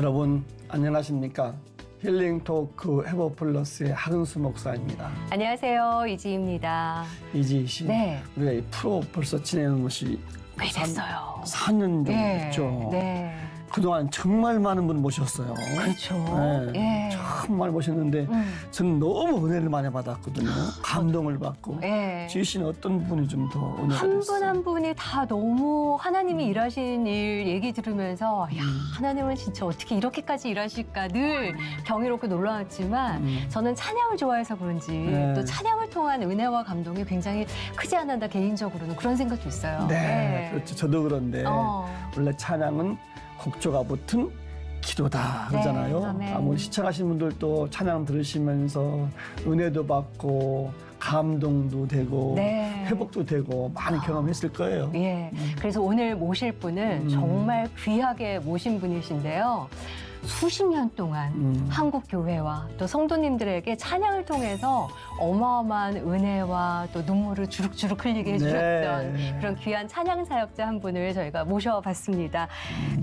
여러분 안녕하십니까? 힐링 토크 회복 플러스의 하근수 목사입니다. 안녕하세요. 이지입니다. 이지 씨, 네. 우리가 이 프로 벌써 지내는 것이 꽤 됐어요. 4년 정도 네. 됐죠. 네. 그동안 정말 많은 분 모셨어요. 그렇죠. 네. 예. 정말 모셨는데 저는 너무 은혜를 많이 받았거든요. 감동을 받고. 예. 지희 씨는 어떤 분이 좀 더 은혜가 한 분 됐어요? 한 분이 다 너무 하나님이 일하신 일 얘기 들으면서 야, 하나님은 진짜 어떻게 이렇게까지 일하실까 늘 경이롭고 놀라웠지만 저는 찬양을 좋아해서 그런지 네. 또 찬양을 통한 은혜와 감동이 굉장히 크지 않았나 개인적으로는 그런 생각도 있어요. 네, 그렇죠. 저도 그런데 어. 원래 찬양은 곡조가 붙은 기도다 그러잖아요. 네, 아멘. 아무리 시청하신 분들도 찬양 들으시면서 은혜도 받고 감동도 되고 네. 회복도 되고 많이 경험했을 거예요. 예. 그래서 오늘 모실 분은 정말 귀하게 모신 분이신데요. 수십 년 동안 한국 교회와 또 성도님들에게 찬양을 통해서 어마어마한 은혜와 또 눈물을 주룩주룩 흘리게 해주셨던 네. 그런 귀한 찬양 사역자 한 분을 저희가 모셔봤습니다.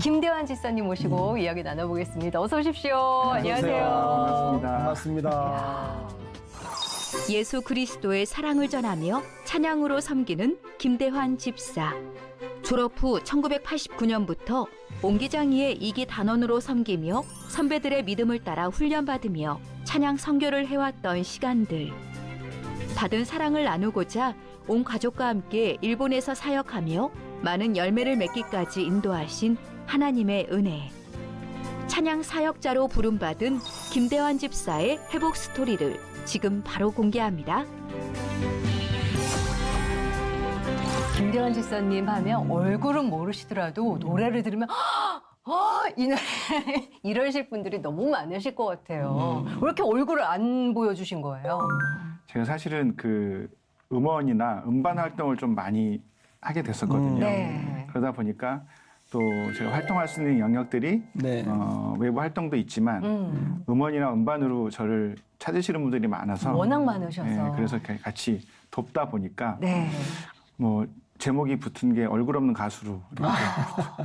김대환 집사님 모시고 이야기 나눠보겠습니다. 어서 오십시오. 안녕하세요. 반갑습니다. 예수 그리스도의 사랑을 전하며 찬양으로 섬기는 김대환 집사. 졸업 후 1989년부터 옹기장이의 이기 단원으로 섬기며 선배들의 믿음을 따라 훈련받으며 찬양 선교를 해왔던 시간들. 받은 사랑을 나누고자 온 가족과 함께 일본에서 사역하며 많은 열매를 맺기까지 인도하신 하나님의 은혜. 찬양 사역자로 부름받은 김대환 집사의 회복 스토리를 지금 바로 공개합니다. 김대환 집사님 하면 얼굴은 모르시더라도 노래를 들으면 이 노래 이러실 분들이 너무 많으실 것 같아요. 왜 이렇게 얼굴을 안 보여주신 거예요? 제가 사실은 그 음원이나 음반 활동을 좀 많이 하게 됐었거든요. 네. 그러다 보니까 또 제가 활동할 수 있는 영역들이 네. 외부 활동도 있지만 음원이나 음반으로 저를 찾으시는 분들이 많아서 워낙 많으셔서. 그래서 이렇게 같이 돕다 보니까 네. 뭐 제목이 붙은 게 얼굴 없는 가수로 이렇게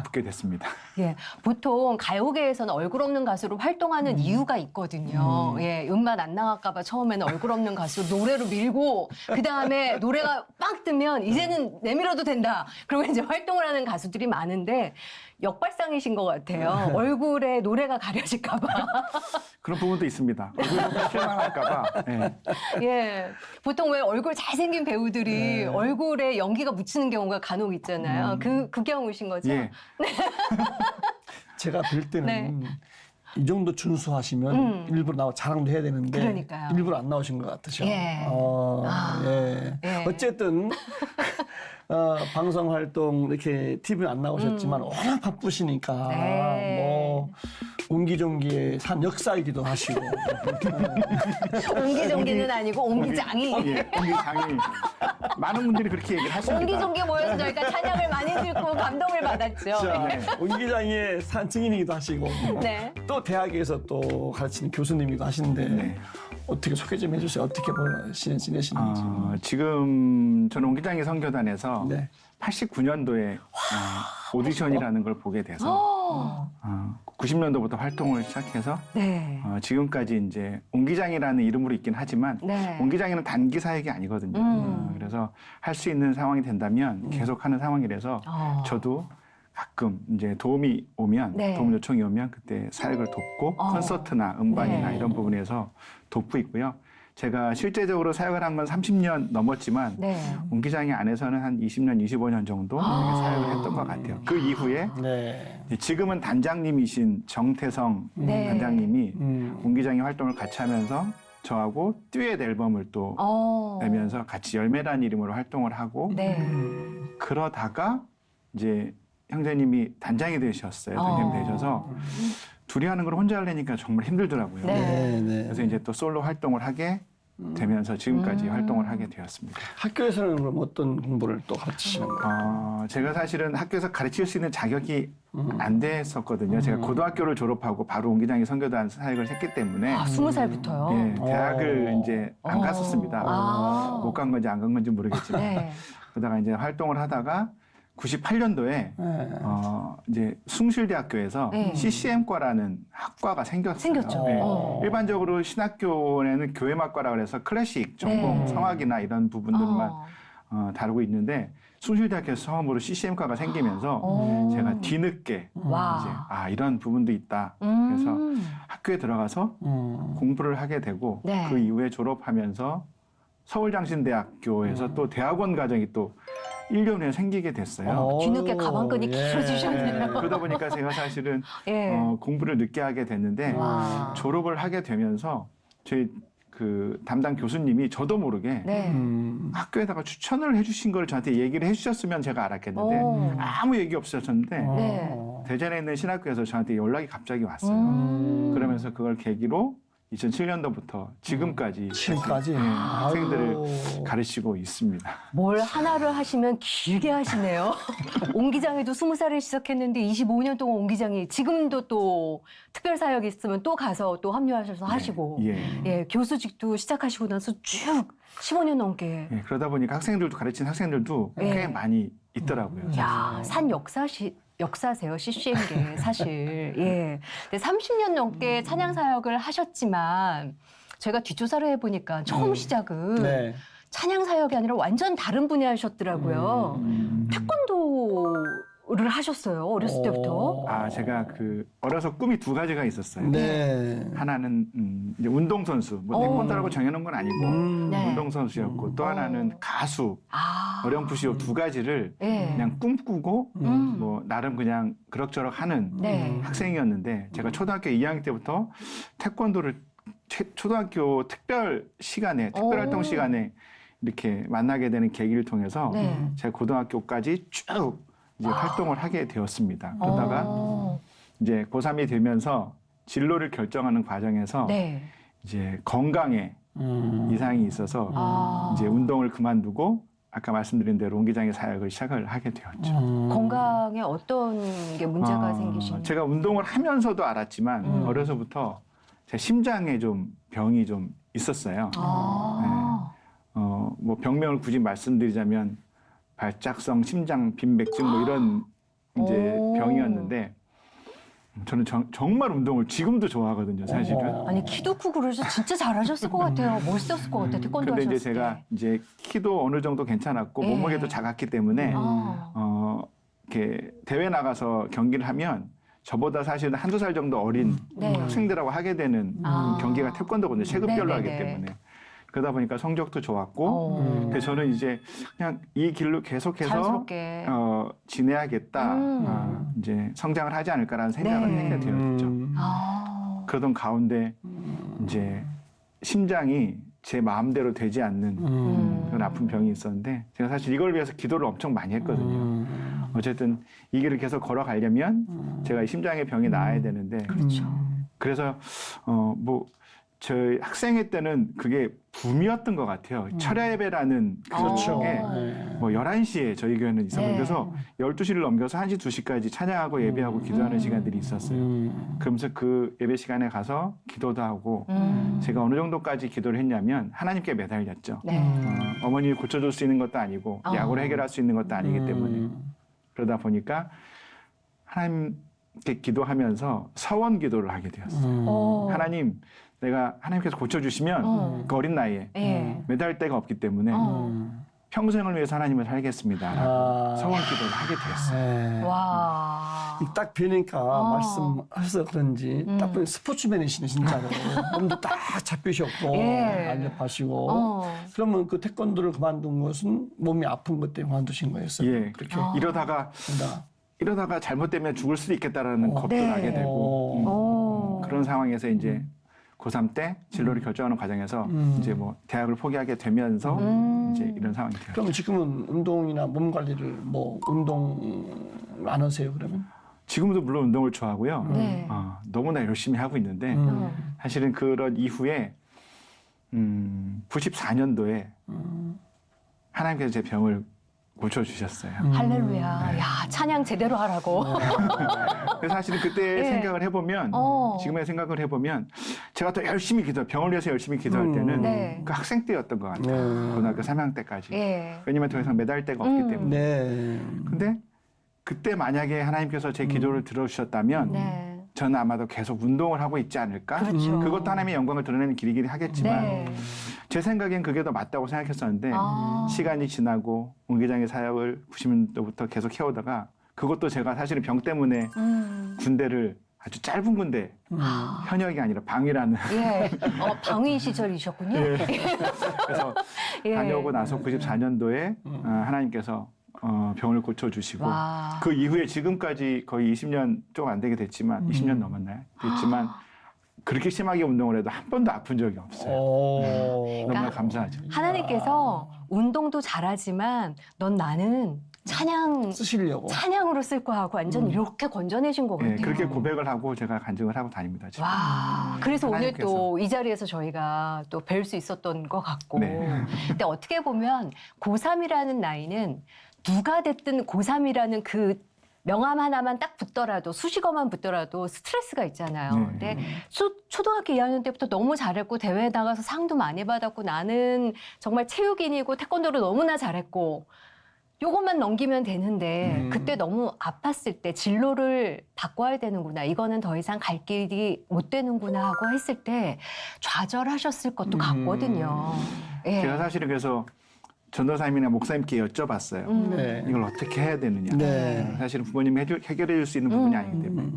붙게 됐습니다. 예, 보통 가요계에서는 얼굴 없는 가수로 활동하는 이유가 있거든요. 예, 음반 안 나갈까봐 처음에는 얼굴 없는 가수 노래로 밀고 그 다음에 노래가 빡 뜨면 이제는 내밀어도 된다. 그러고 이제 활동을 하는 가수들이 많은데 역발상이신 것 같아요. 얼굴에 노래가 가려질까봐. 그런 부분도 있습니다. 얼굴 실망할까봐. 네. 예, 보통 왜 얼굴 잘생긴 배우들이 얼굴에 연기가 묻히는 경우가 간혹 있잖아요. 그 경우신 거죠? 예. 제가 뵐 때는 네. 이 정도 준수하시면 일부러 나와 자랑도 해야 되는데 그러니까요. 일부러 안 나오신 것 같으셔. 예. 예. 예. 어쨌든 방송 활동 이렇게 TV는 안 나오셨지만 워낙 바쁘시니까 네. 뭐 옹기종기의 산 역사이기도 하시고 옹기종기는 아니고 옹기장이. 예, 옹기장이. 많은 분들이 그렇게 얘기를 하십니다. 옹기종기 모여서 저희가 찬양을 많이 듣고 감동을 받았죠. 자, 네. 옹기장의 산 증인이기도 하시고 네. 또 대학에서 또 가르치는 교수님이기도 하신데 네. 어떻게 소개 좀 해주세요. 어떻게 지내시는지. 지금 저는 옹기장이 선교단에서 네. 89년도에 오디션이라는 걸 보게 돼서 90년도부터 활동을 시작해서 네. 지금까지 이제 옹기장이라는 이름으로 있긴 하지만 네. 옹기장이는 단기 사역이 아니거든요. 그래서 할 수 있는 상황이 된다면 계속하는 상황이라서 저도 가끔 이제 도움이 오면 네. 도움 요청이 오면 그때 사역을 돕고 콘서트나 음반이나 네. 이런 부분에서 돕고 있고요. 제가 실제적으로 사역을 한 건 30년 넘었지만 네. 옹기장이 안에서는 한 20년, 25년 정도 사역을 했던 것 같아요. 그 이후에 네. 지금은 단장님이신 정태성 네. 단장님이 옹기장이 활동을 같이 하면서 저하고 듀엣 앨범을 또 내면서 같이 열매라는 이름으로 활동을 하고 네. 그러다가 이제 형제님이 단장이 되셨어요. 단장이 되셔서 둘이 하는 걸 혼자 하려니까 정말 힘들더라고요. 네. 네. 그래서 이제 또 솔로 활동을 하게 되면서 지금까지 활동을 하게 되었습니다. 학교에서는 그럼 어떤 공부를 또 가르치시는 거예요? 제가 사실은 학교에서 가르칠 수 있는 자격이 안 됐었거든요. 제가 고등학교를 졸업하고 바로 옹기장이 선교단 사역을 했기 때문에 20살부터요? 예, 대학을 이제 안 갔었습니다. 못 간 건지 안 간 건지 모르겠지만 네. 그러다가 이제 활동을 하다가 98년도에 이제 숭실대학교에서 네. CCM과라는 학과가 생겼어요. 생겼죠. 네. 어. 일반적으로 신학교에는 교회음악과라 그래서 클래식 전공, 네. 성악이나 이런 부분들만 어. 다루고 있는데 숭실대학교에서 처음으로 CCM과가 생기면서 어. 제가 뒤늦게 와. 이제 이런 부분도 있다. 그래서 학교에 들어가서 공부를 하게 되고 네. 그 이후에 졸업하면서 서울장신대학교에서 또 대학원 과정이 또 1년 후에 생기게 됐어요. 뒤늦게 가방끈이 길어지셨네요. 그러다 보니까 제가 사실은 예. 공부를 늦게 하게 됐는데 와. 졸업을 하게 되면서 저희 그 담당 교수님이 저도 모르게 네. 학교에다가 추천을 해주신 걸 저한테 얘기를 해주셨으면 제가 알았겠는데 오. 아무 얘기 없으셨는데 네. 대전에 있는 신학교에서 저한테 연락이 갑자기 왔어요. 그러면서 그걸 계기로 2007년도부터 지금까지 학생들을 가르치고 있습니다. 뭘 하나를 하시면 길게 하시네요. 옹 기장에도 20살에 시작했는데 25년 동안 옹 기장이 지금도 또 특별 사역이 있으면 또 가서 또 합류하셔서 하시고 예, 교수직도 시작하시고 나서 쭉 15년 넘게. 예, 그러다 보니까 학생들도 가르친 학생들도 예. 꽤 많이 있더라고요. 야, 산 역사세요, CCM계 사실. 예. 근데 30년 넘게 찬양 사역을 하셨지만 제가 뒷조사를 해보니까 처음 시작은 네. 찬양 사역이 아니라 완전 다른 분야셨더라고요. 태권도를 하셨어요, 어렸을 때부터. 제가 어려서 꿈이 두 가지가 있었어요. 네. 하나는 이제 운동선수, 뭐 태권도라고 정해놓은 건 아니고 네. 운동선수였고 또 하나는 가수, 어렴풋이 두 가지를 예. 그냥 꿈꾸고 뭐 나름 그냥 그럭저럭 하는 네. 학생이었는데 제가 초등학교 2학년 때부터 태권도를 초등학교 특별 시간에 특별활동 시간에 이렇게 만나게 되는 계기를 통해서 네. 제가 고등학교까지 쭉 이제 활동을 하게 되었습니다. 그러다가 이제 고3이 되면서 진로를 결정하는 과정에서 네. 이제 건강에 이상이 있어서 이제 운동을 그만두고 아까 말씀드린 대로 옹기장의 사역을 시작을 하게 되었죠. 건강에 어떤 게 문제가 생기신? 제가 운동을 하면서도 알았지만 어려서부터 제 심장에 좀 병이 좀 있었어요. 뭐 병명을 굳이 말씀드리자면 발작성 심장 빈맥증 뭐 이런 이제 병이었는데 저는 정말 운동을 지금도 좋아하거든요, 사실은. 아니 키도 크고 그래서 진짜 잘하셨을 것 같아요. 멋있었을 것 같아요. 태권도 근데 하셨을 이제 제가 때. 이제 키도 어느 정도 괜찮았고 예. 몸무게도 작았기 때문에 아. 이렇게 대회 나가서 경기를 하면 저보다 사실은 한두 살 정도 어린 네. 학생들하고 하게 되는 경기가 태권도거든요. 체급별로 하기 네네네. 때문에. 그러다 보니까 성적도 좋았고 그래서 저는 이제 그냥 이 길로 계속해서 자연스럽게. 지내야겠다. 이제 성장을 하지 않을까라는 생각을 네. 하게 되었죠. 그러던 가운데 이제 심장이 제 마음대로 되지 않는 그런 아픈 병이 있었는데 제가 사실 이걸 위해서 기도를 엄청 많이 했거든요. 어쨌든 이 길을 계속 걸어가려면 제가 이 심장의 병이 나아야 되는데 그래서 뭐 저희 학생회 때는 그게 붐이었던 것 같아요. 철야 예배라는 그렇죠. 그게 뭐 11시에 저희 교회는 있었고 네. 그래서 12시를 넘겨서 1시, 2시까지 찬양하고 예배하고 기도하는 시간들이 있었어요. 그러면서 그 예배 시간에 가서 기도도 하고 제가 어느 정도까지 기도를 했냐면 하나님께 매달렸죠. 네. 어머니를 고쳐줄 수 있는 것도 아니고 약으로 해결할 수 있는 것도 아니기 때문에 그러다 보니까 하나님께 기도하면서 서원 기도를 하게 되었어요. 하나님, 내가 하나님께서 고쳐주시면 그 어린 나이에 예. 매달 데가 없기 때문에 평생을 위해서 하나님을 살겠습니다. 서원 기도를 하게 되었어요. 네. 와. 딱 뵈니까 말씀하셔서 그런지 딱 보니 스포츠맨이시네 진짜로. 몸도 딱 잡히셨고 예. 날렵하시고. 그러면 그 태권도를 그만둔 것은 몸이 아픈 것 때문에 그만두신 거였어요? 예, 그렇게. 이러다가 잘못되면 죽을 수도 있겠다라는 겁도 네. 나게 되고 그런 상황에서 이제 고3 때 진로를 결정하는 과정에서 이제 뭐 대학을 포기하게 되면서 이제 이런 상황이 되었죠. 그럼 지금은 운동이나 몸 관리를 뭐 운동 안 하세요 그러면? 지금도 물론 운동을 좋아하고요. 네. 너무나 열심히 하고 있는데 사실은 그런 이후에 94년도에 하나님께서 제 병을 고쳐주셨어요. 할렐루야. 야, 찬양 제대로 하라고. 그래서 사실은 그때 예. 생각을 해보면 지금의 생각을 해보면 제가 더 열심히 병을 위해서 열심히 기도할 때는 네. 그 학생 때였던 것 같아요. 고등학교 3학년 때까지. 예. 왜냐면 더 이상 매달 데가 없기 때문에. 네. 근데 그때 만약에 하나님께서 제 기도를 들어주셨다면 네. 저는 아마도 계속 운동을 하고 있지 않을까? 그렇죠. 그것도 하나님의 영광을 드러내는 길이긴 하겠지만 네. 제 생각엔 그게 더 맞다고 생각했었는데 아. 시간이 지나고 옹기장의 사역을 90년도부터 계속 해오다가 그것도 제가 사실은 병 때문에 군대를 아주 짧은 군대 현역이 아니라 방위라는 예. 방위 시절이셨군요. 그래서 예. 다녀오고 나서 94년도에 하나님께서 병을 고쳐주시고 와. 그 이후에 지금까지 거의 20년 좀 안 되게 됐지만 20년 넘었나요? 됐지만 그렇게 심하게 운동을 해도 한 번도 아픈 적이 없어요. 너무나 그러니까 감사하죠. 하나님께서 운동도 잘하지만 넌 나는 쓰시려고. 찬양으로 쓸 거야 하고 완전 이렇게 건져내신 것 같아요. 네, 그렇게 고백을 하고 제가 간증을 하고 다닙니다. 지금. 와, 그래서 오늘 하나님께서. 또 이 자리에서 저희가 또 뵐 수 있었던 것 같고. 네. 근데 어떻게 보면 고3이라는 나이는 누가 됐든 고3이라는 그 명함 하나만 딱 붙더라도 수식어만 붙더라도 스트레스가 있잖아요. 네. 근데 초등학교 2학년 때부터 너무 잘했고 대회에 나가서 상도 많이 받았고 나는 정말 체육인이고 태권도를 너무나 잘했고 요것만 넘기면 되는데 그때 너무 아팠을 때 진로를 바꿔야 되는구나. 이거는 더 이상 갈 길이 못 되는구나 하고 했을 때 좌절하셨을 것도 같거든요. 예. 제가 사실은 그래서 전도사님이나 목사님께 여쭤봤어요. 네. 이걸 어떻게 해야 되느냐. 네. 사실은 부모님이 해결해 줄 수 있는 부분이 아니기 때문에.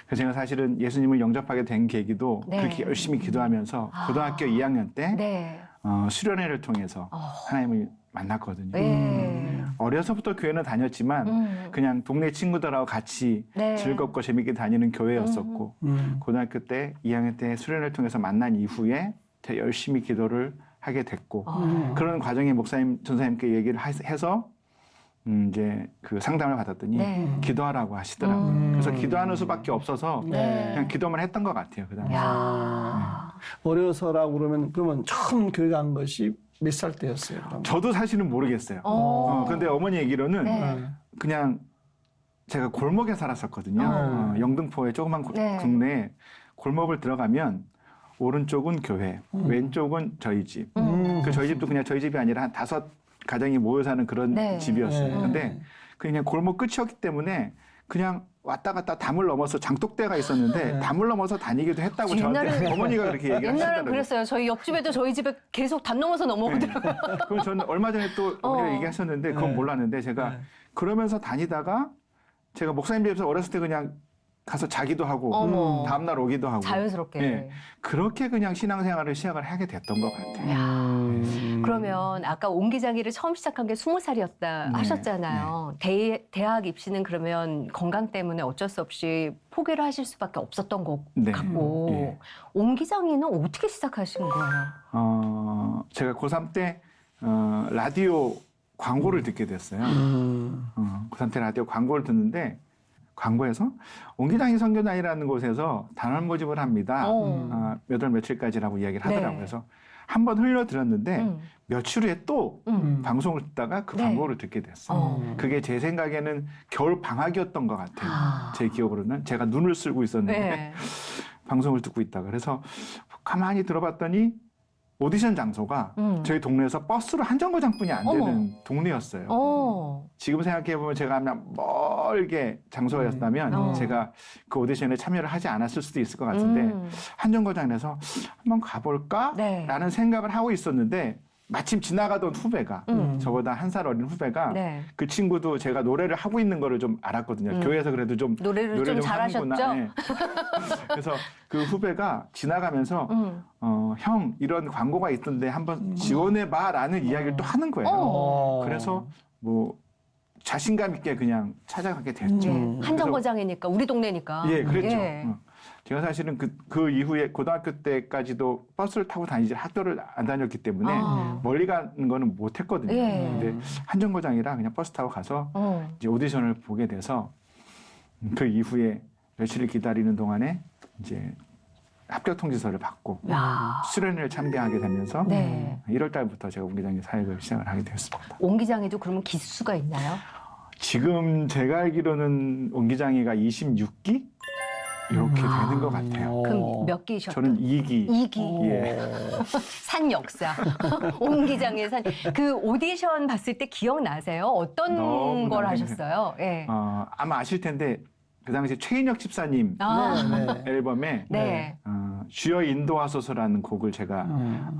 그래서 제가 사실은 예수님을 영접하게 된 계기도 네. 그렇게 열심히 기도하면서 고등학교 2학년 때 네. 수련회를 통해서 하나님을 만났거든요. 네. 어려서부터 교회는 다녔지만 그냥 동네 친구들하고 같이 네. 즐겁고 재밌게 다니는 교회였었고 고등학교 때 2학년 때 수련회를 통해서 만난 이후에 제가 열심히 기도를 하게 됐고 그런 과정에 목사님, 전사님께 얘기를 해서 이제 그 상담을 받았더니 네. 기도하라고 하시더라고요. 그래서 기도하는 수밖에 없어서 네. 그냥 기도만 했던 것 같아요. 그 당시에. 야. 어려서라고 그러면 처음 교회 간 것이 몇 살 때였어요? 그럼? 저도 사실은 모르겠어요. 근데 어머니 얘기로는 네. 그냥 제가 골목에 살았었거든요. 영등포의 조그만 네. 동네에 골목을 들어가면 오른쪽은 교회, 왼쪽은 저희 집. 그 저희 집도 그냥 저희 집이 아니라 한 5가정이 모여 사는 그런 네. 집이었어요. 네. 근데 그냥 골목 끝이었기 때문에 그냥 왔다 갔다 담을 넘어서 장독대가 있었는데 담을 넘어서 다니기도 했다고 저한테 어머니가 그렇게 얘기를 옛날엔 하시더라고요. 그랬어요. 저희 옆집에도 저희 집에 계속 담 넘어서 넘어오더라고요. 그럼 저는 얼마 전에 또 어머니가 얘기하셨는데 그건 네. 몰랐는데 제가 네. 그러면서 다니다가 제가 목사님 집에서 어렸을 때 그냥 가서 자기도 하고 어머. 다음날 오기도 하고 자연스럽게. 예. 그렇게 그냥 신앙생활을 시작을 하게 됐던 것 같아요. 그러면 아까 옹기장이를 처음 시작한 게 20살이었다 네. 하셨잖아요. 대학 입시는 그러면 건강 때문에 어쩔 수 없이 포기를 하실 수밖에 없었던 것 네. 같고 예. 옹기장이는 어떻게 시작하신 거예요? 제가 고3 때 라디오 광고를 듣게 됐어요. 고3 때 라디오 광고를 듣는데 광고에서 옹기장이 선교단이라는 곳에서 단원 모집을 합니다. 몇 월 며칠까지라고 이야기를 하더라고요. 네. 그래서 한 번 흘려들었는데 며칠 후에 또 방송을 듣다가 그 네. 광고를 듣게 됐어요. 그게 제 생각에는 겨울 방학이었던 것 같아요. 제 기억으로는 제가 눈을 쓸고 있었는데 네. 방송을 듣고 있다가 그래서 가만히 들어봤더니 오디션 장소가 저희 동네에서 버스로 한 정거장뿐이 안 되는 동네였어요. 지금 생각해보면 제가 그냥 멀게 장소였다면 제가 그 오디션에 참여를 하지 않았을 수도 있을 것 같은데 한 정거장에서 한번 가볼까? 네. 라는 생각을 하고 있었는데 마침 지나가던 후배가 저보다 한 살 어린 후배가 네. 그 친구도 제가 노래를 하고 있는 거를 좀 알았거든요. 교회에서 그래도 좀 노래를 좀 잘하셨죠? 하는구나. 네. 그래서 그 후배가 지나가면서 형 이런 광고가 있던데 한번 지원해봐라는 이야기를 또 하는 거예요. 그래서 뭐 자신감 있게 그냥 찾아가게 됐죠. 한 그래서 정거장이니까 우리 동네니까. 예, 그랬죠. 예. 제가 사실은 그 이후에 고등학교 때까지도 버스를 타고 다니지 학교를 안 다녔기 때문에 멀리 가는 거는 못 했거든요. 예. 근데 한 정거장이라 그냥 버스 타고 가서 이제 오디션을 보게 돼서 그 이후에 며칠을 기다리는 동안에 이제 합격 통지서를 받고 야. 수련회를 참가하게 되면서 네. 1월 달부터 제가 옹기장의 사역을 시작을 하게 되었습니다. 옹기장에도 그러면 기수가 있나요? 지금 제가 알기로는 옹기장이가 26기 이렇게 되는 것 같아요. 그럼 몇 기셨던? 저는 2기. 2기. 예. 산 역사. 옹기장의 산. 그 오디션 봤을 때 기억나세요? 어떤 너무나 걸 행복해요. 하셨어요? 예. 아마 아실 텐데 그 당시 최인혁 집사님 아, 네. 앨범에 네. 주여 인도하소서라는 곡을 제가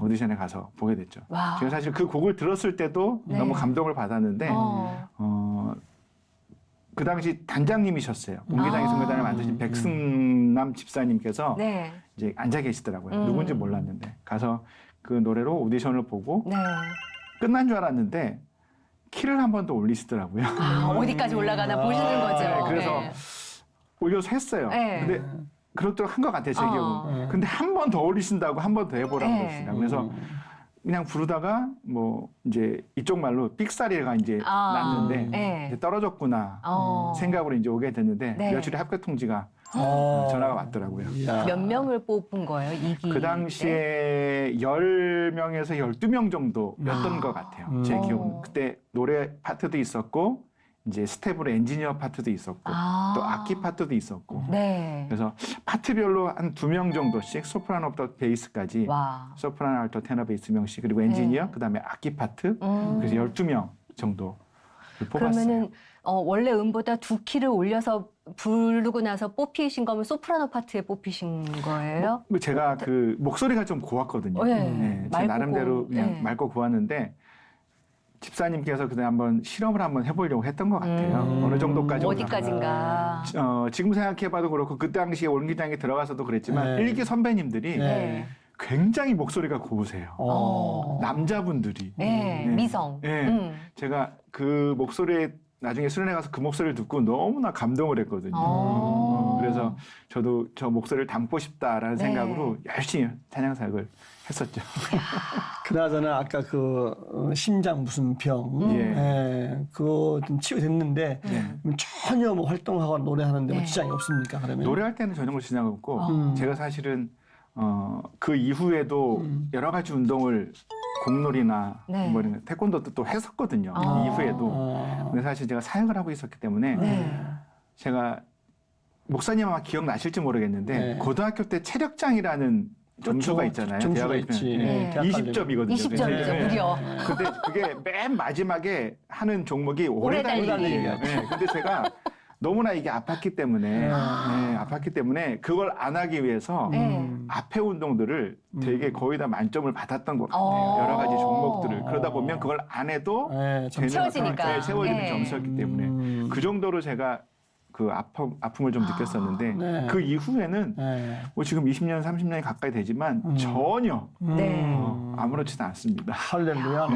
오디션에 가서 보게 됐죠. 와. 제가 사실 그 곡을 들었을 때도 네. 너무 감동을 받았는데 그 당시 단장님이셨어요. 옹기장의 성교단을 만드신 백승남 집사님께서 네. 이제 앉아 계시더라고요. 누군지 몰랐는데 가서 그 노래로 오디션을 보고 네. 끝난 줄 알았는데 키를 한 번 더 올리시더라고요. 아, 어디까지 올라가나 보시는 거죠. 네, 그래서 네. 올려서 했어요. 네. 근데 그렇도록 한 것 같아요, 제 기억은. 근데 한 번 더 올리신다고 한 번 더 해보라고 네. 그랬어요. 그래서 그냥 부르다가 뭐 이제 이쪽 말로 삑사리가 이제 났는데 네. 이제 떨어졌구나 생각으로 이제 오게 됐는데 네. 며칠에 합격 통지가 전화가 왔더라고요. 몇 명을 뽑은 거예요? 2기. 그 당시에 10명에서 12명 정도였던 것 같아요. 제 기억은. 그때 노래 파트도 있었고 이제 스텝으로 엔지니어 파트도 있었고 또 악기 파트도 있었고 네. 그래서 파트별로 한 2명 정도씩 소프라노부터 베이스까지 와. 소프라노, 알토, 테너, 베이스 명씩 그리고 엔지니어 네. 그다음에 악기 파트 그래서 12명 정도 뽑았어요. 그러면은 원래 음보다 2키를 올려서 부르고 나서 뽑히신 거면 소프라노 파트에 뽑히신 거예요? 제가 그 목소리가 좀 고왔거든요. 네. 네, 제 맑고 나름대로 그냥 네. 맑고 고왔는데 집사님께서 그때 한번 실험을 한번 해보려고 했던 것 같아요. 어느 정도까지 어디까지인가. 지금 생각해봐도 그렇고 그 당시에 옹기장에 들어가서도 그랬지만 네. 일기 선배님들이 네. 굉장히 목소리가 고우세요. 남자분들이. 네. 미성. 네. 제가 그 목소리에 나중에 수련회 가서 그 목소리를 듣고 너무나 감동을 했거든요. 그래서 저도 저 목소리를 담고 싶다라는 네. 생각으로 열심히 찬양 사역을 했었죠. 그나저나 아까 그 심장 무슨 병, 그거 좀 치유됐는데 전혀 뭐 활동하거나 노래하는데 뭐 지장이 없습니까? 그러면 노래할 때는 전혀 지장 없고 제가 사실은 그 이후에도 여러 가지 운동을 공놀이나 네. 뭐 이런 태권도도 또 했었거든요. 이후에도. 근데 사실 제가 사역을 하고 있었기 때문에 제가 목사님 아마 기억나실지 모르겠는데 고등학교 때 체력장이라는 점수가 있잖아요. 점수가 대학을 있지. 네. 대학 가려면. 20점이거든요. 20점이죠, 무려. 근데 그게 맨 마지막에 하는 종목이 오래 오래 달리기. 달리기예요. 네. 근데 제가 너무나 이게 아팠기 때문에 아팠기 때문에 그걸 안 하기 위해서 앞에 운동들을 되게 거의 다 만점을 받았던 것 같아요. 여러 가지 종목들을. 그러다 보면 그걸 안 해도 되는 채워지니까. 채워지는 네. 점수였기 때문에 그 정도로 제가 그 아픔을 좀 느꼈었는데 네. 그 이후에는 뭐 지금 20년, 30년이 가까이 되지만 전혀 네. 아무렇지도 않습니다. 할렐루야.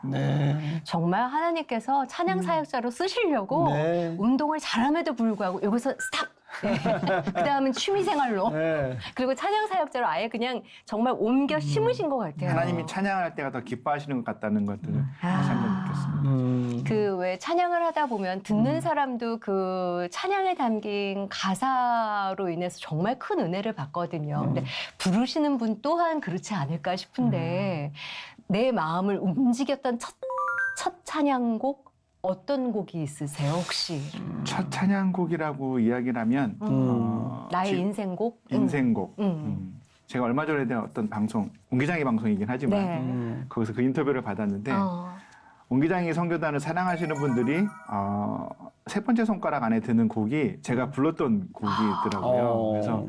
네. 정말 하나님께서 찬양 사역자로 쓰시려고 네. 운동을 잘함에도 불구하고 여기서 스탑. 네. 그다음은 취미 생활로. 네. 그리고 찬양 사역자로 아예 그냥 정말 옮겨 심으신 것 같아요. 하나님이 찬양할 때가 더 기뻐하시는 것 같다는 것들을 다시 한번 느꼈습니다. 그 왜 찬양을 하다 보면 듣는 사람도 그 찬양에 담긴 가사로 인해서 정말 큰 은혜를 받거든요. 근데 부르시는 분 또한 그렇지 않을까 싶은데 내 마음을 움직였던 첫 찬양곡 어떤 곡이 있으세요 혹시? 첫 찬양곡이라고 이야기를 하면 나의 지금 인생곡? 인생곡. 제가 얼마 전에 된 어떤 방송, 옹기장의 방송이긴 하지만 네. 거기서 그 인터뷰를 받았는데 옹기장의 선교단을 사랑하시는 분들이 세 번째 손가락 안에 드는 곡이 제가 불렀던 곡이더라고요. 그래서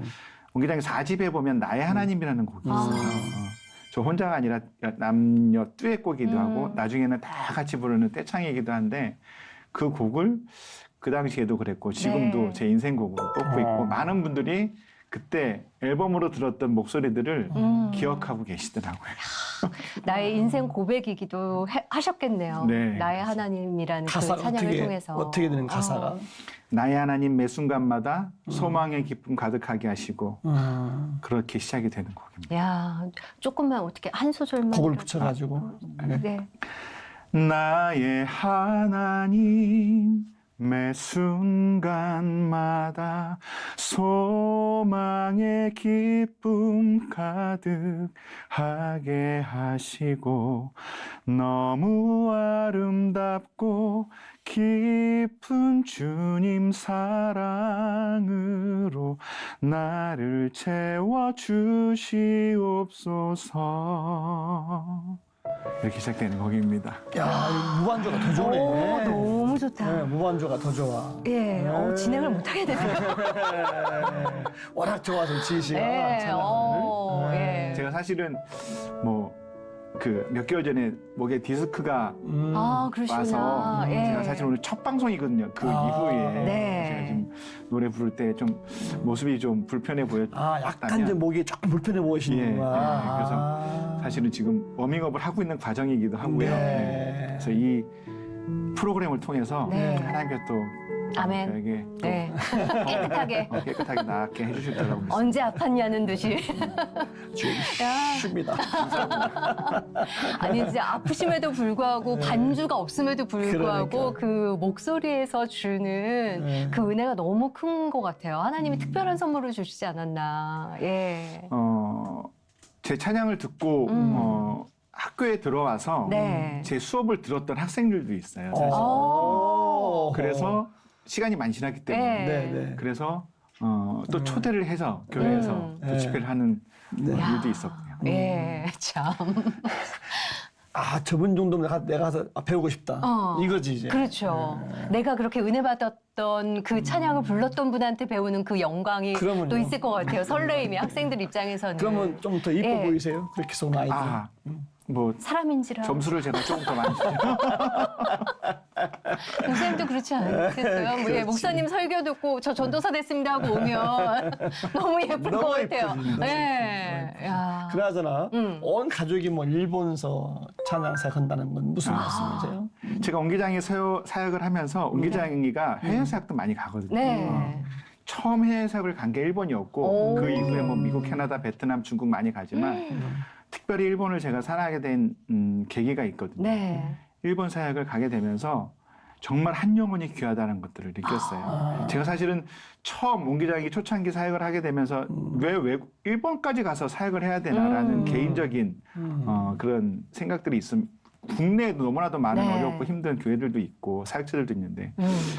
옹기장의 4집에 보면 나의 하나님이라는 곡이 있어요. 저 혼자가 아니라 남녀 듀엣곡이기도 하고 나중에는 다 같이 부르는 떼창이기도 한데 그 곡을 그 당시에도 그랬고 지금도 네. 제 인생곡으로 뽑고 있고 많은 분들이 그때 앨범으로 들었던 목소리들을 기억하고 계시더라고요. 나의 인생 고백이기도 하셨겠네요. 네. 나의 하나님이라는 그 가사가 찬양을 통해서. 어떻게 되는 가사가? 나의 하나님 매 순간마다 소망의 기쁨 가득하게 하시고 그렇게 시작이 되는 곡입니다. 야, 조금만 어떻게 한 소절만 곡을 이렇게. 붙여가지고. 네. 나의 하나님 매 순간마다 소망의 기쁨 가득하게 하시고 너무 아름답고 깊은 주님 사랑으로 나를 채워주시옵소서. 이렇게 시작되는 곡입니다. 야, 이 무반주가 더 좋네. 오, 너무 좋다. 네, 무반주가 더 좋아. 예, 네. 진행을 못하게 되네요. 워낙 좋아서 지희씨가 예, 찬양을. 예. 제가 사실은 뭐 그 몇 개월 전에 목에 디스크가 아, 그러시구나. 와서 예. 제가 사실 오늘 첫 방송이거든요. 그 이후에 네. 제가 지금 노래 부를 때 좀 모습이 좀 불편해 보였다면 아, 약간 이제 목이 조금 불편해 보이시는구나. 그래서 사실은 지금 워밍업을 하고 있는 과정이기도 하고요. 네. 그래서 이 프로그램을 통해서 네. 하나님께서 또 아멘. 저에게 또 네. 깨끗하게. 깨끗하게 나게 해주실 거라고 믿습니다. 언제 아팠냐는 듯이. 쉽니다. 아니, 이제 아프심에도 불구하고 반주가 없음에도 불구하고 그러니까. 그 목소리에서 주는 네. 그 은혜가 너무 큰 것 같아요. 하나님이 특별한 선물을 주시지 않았나. 예. 제 찬양을 듣고 학교에 들어와서 네. 제 수업을 들었던 학생들도 있어요. 사실. 그래서 시간이 많이 지났기 때문에 네. 네. 그래서 또 초대를 해서 교회에서 또 네. 집회를 하는 야. 일도 있었고요. 예, 참. 아, 저분 정도면 내가 가서 배우고 싶다. 이거지, 이제. 그렇죠. 내가 그렇게 은혜 받았던 그 찬양을 불렀던 분한테 배우는 그 영광이 그러면요. 또 있을 것 같아요. 설레임이 학생들 입장에서는. 그러면 좀 더 이뻐 예. 보이세요? 그렇게 쏜 아이들. 뭐 사람인지라. 점수를 제가 조금 더 많이 주죠. 목사님도 그렇지 않겠어요? 뭐, 예, 목사님 설교 듣고 저 전도사 됐습니다 하고 오면 너무 예쁠 너무 것 같아요. 예쁘지. 예. 야. 그나저나 온 가족이 뭐 일본서 찬양 사역한다는 건 무슨 말씀이세요? 제가 옹기장에 사역을 하면서 옹기장이가 해외 사역도 많이 가거든요. 네. 처음 해외 사역을 간 게 일본이었고 오. 그 이후에 뭐 미국, 캐나다, 베트남, 중국 많이 가지만 특별히 일본을 제가 사랑하게 된 계기가 있거든요. 네. 일본 사역을 가게 되면서 정말 한 영혼이 귀하다는 것들을 느꼈어요. 제가 사실은 처음 옹기장이 초창기 사역을 하게 되면서 왜 일본까지 가서 사역을 해야 되나라는 개인적인 그런 생각들이 있음. 국내에도 너무나도 많은 네. 어렵고 힘든 교회들도 있고 사역자들도 있는데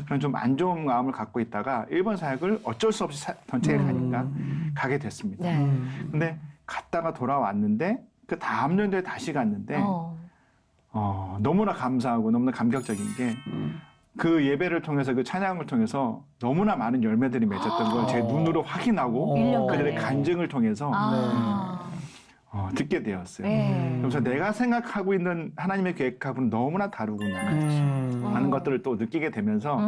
그런 좀 안 좋은 마음을 갖고 있다가 일본 사역을 어쩔 수 없이 전체를 가니까 가게 됐습니다. 네. 근데 갔다가 돌아왔는데 그 다음 년도에 다시 갔는데 너무나 감사하고 너무나 감격적인 게 그 예배를 통해서 그 찬양을 통해서 너무나 많은 열매들이 맺었던 걸 제 눈으로 확인하고 1년 그들의 만에. 간증을 통해서 아. 듣게 되었어요. 네. 그래서 내가 생각하고 있는 하나님의 계획하고는 너무나 다르구나 하는 것들을 또 느끼게 되면서